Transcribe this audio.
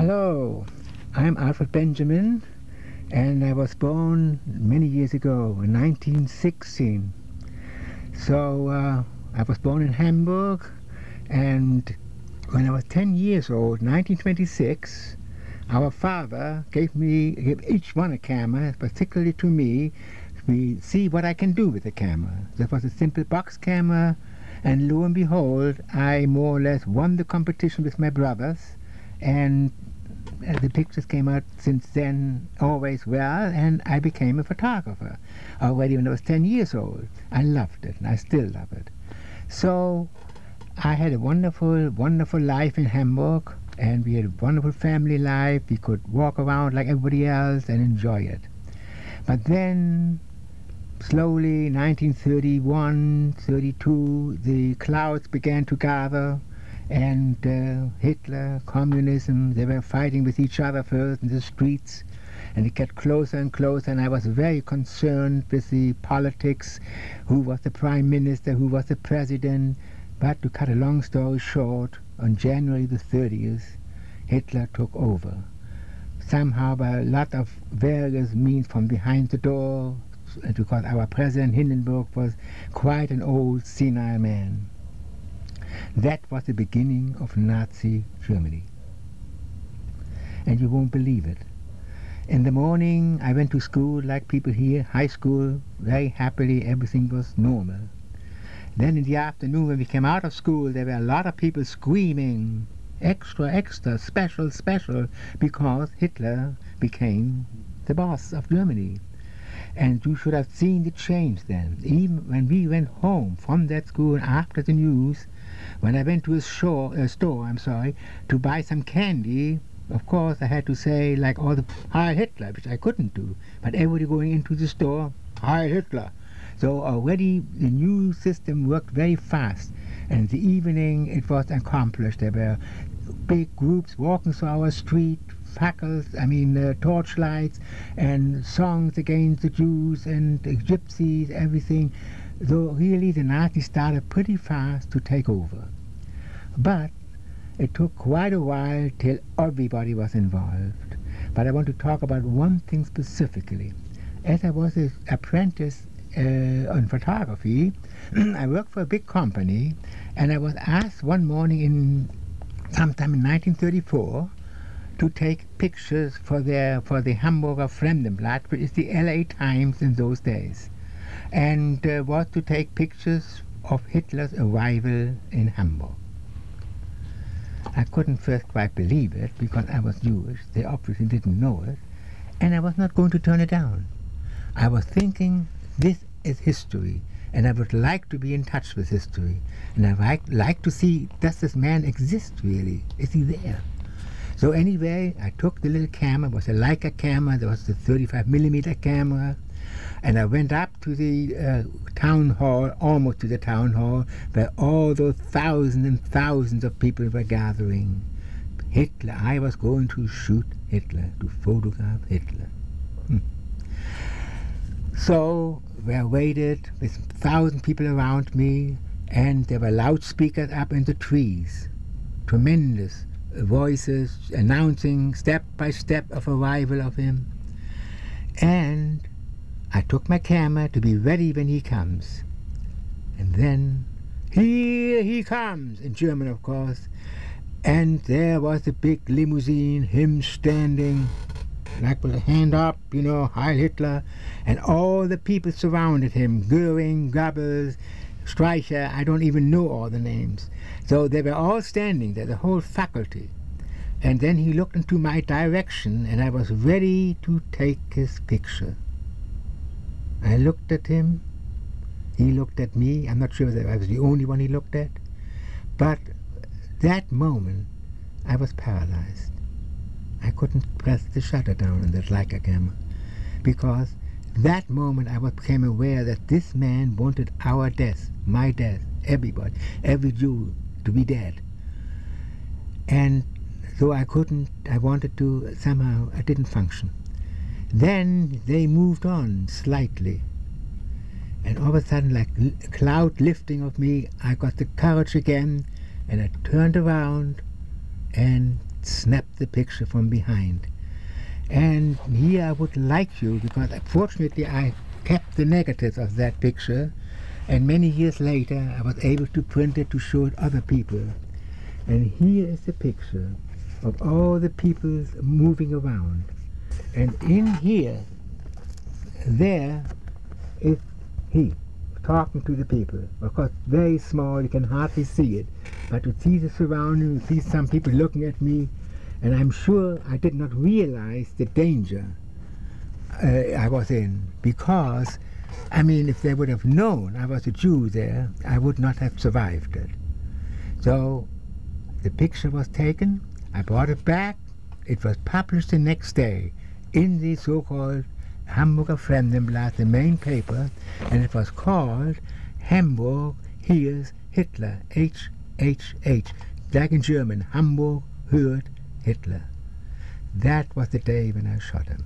Hello, I'm Alfred Benjamin, and I was born many years ago in 1916. So I was born in Hamburg, and when I was 10 years old, 1926, our father gave each one a camera, particularly to me. We see what I can do with the camera. That was a simple box camera, and lo and behold, I more or less won the competition with my brothers, and the pictures came out since then always well, and I became a photographer already when I was 10 years old. I loved it, and I still love it. So I had a wonderful, wonderful life in Hamburg, and we had a wonderful family life. We could walk around like everybody else and enjoy it. But then, slowly, 1931, 32, the clouds began to gather, and Hitler, communism, they were fighting with each other first in the streets, and it got closer and closer, and I was very concerned with the politics, who was the prime minister, who was the president. But to cut a long story short, on January the 30th, Hitler took over. Somehow by a lot of various means from behind the door, because our president Hindenburg was quite an old senile man. That was the beginning of Nazi Germany. And you won't believe it. In the morning I went to school like people here, high school, very happily, everything was normal. Then in the afternoon when we came out of school, there were a lot of people screaming, extra, extra, special, special, because Hitler became the boss of Germany. And you should have seen the change then. Even when we went home from that school after the news, when I went to a store, to buy some candy, of course I had to say, like all the Heil Hitler, which I couldn't do. But everybody going into the store, Heil Hitler. So already the new system worked very fast. And in the evening it was accomplished. There were big groups walking through our street, fackles, torchlights, and songs against the Jews and the gypsies, everything. So really the Nazis started pretty fast to take over. But it took quite a while till everybody was involved. But I want to talk about one thing specifically. As I was an apprentice on photography, I worked for a big company, and I was asked one morning sometime in 1934 to take pictures for the Hamburger Fremdenblatt, which is the LA Times in those days, and was to take pictures of Hitler's arrival in Hamburg. I couldn't first quite believe it because I was Jewish. They obviously didn't know it, and I was not going to turn it down. I was thinking, this is history, and I would like to be in touch with history, and I like to see, does this man exist really? Is he there? So anyway, I took the little camera. It was a Leica camera. There was the 35mm camera. And I went up to the town hall, almost to the town hall, where all those thousands and thousands of people were gathering. Hitler, I was going to shoot Hitler, to photograph Hitler. So I waited with 1,000 people around me, and there were loudspeakers up in the trees. Tremendous voices announcing step by step of arrival of him. And I took my camera to be ready when he comes. And then, here he comes, in German of course. And there was the big limousine, him standing, like with a hand up, Heil Hitler. And all the people surrounded him, Göring, Goebbels, Streicher, I don't even know all the names. So they were all standing there, the whole faculty. And then he looked into my direction, and I was ready to take his picture. I looked at him, he looked at me. I'm not sure whether I was the only one he looked at. But that moment, I was paralyzed. I couldn't press the shutter down on that Leica camera, because that moment I became aware that this man wanted our death, my death, everybody, every Jew to be dead. And so I wanted to, somehow, I didn't function. Then they moved on slightly. And all of a sudden, like a cloud lifting of me, I got the courage again, and I turned around, and snapped the picture from behind. And here I would like you, because fortunately I kept the negatives of that picture, and many years later I was able to print it to show it other people. And here is the picture of all the people moving around. And in here, there is he talking to the people. Of course, very small, you can hardly see it. But to see the surrounding, you see some people looking at me, and I'm sure I did not realize the danger I was in, because, I mean, if they would have known I was a Jew there, I would not have survived it. So the picture was taken, I brought it back, it was published the next day in the so-called Hamburger Fremdenblatt, the main paper, and it was called Hamburg Hears Hitler, HHH, like in German, Hamburg hört Hitler. That was the day when I shot him.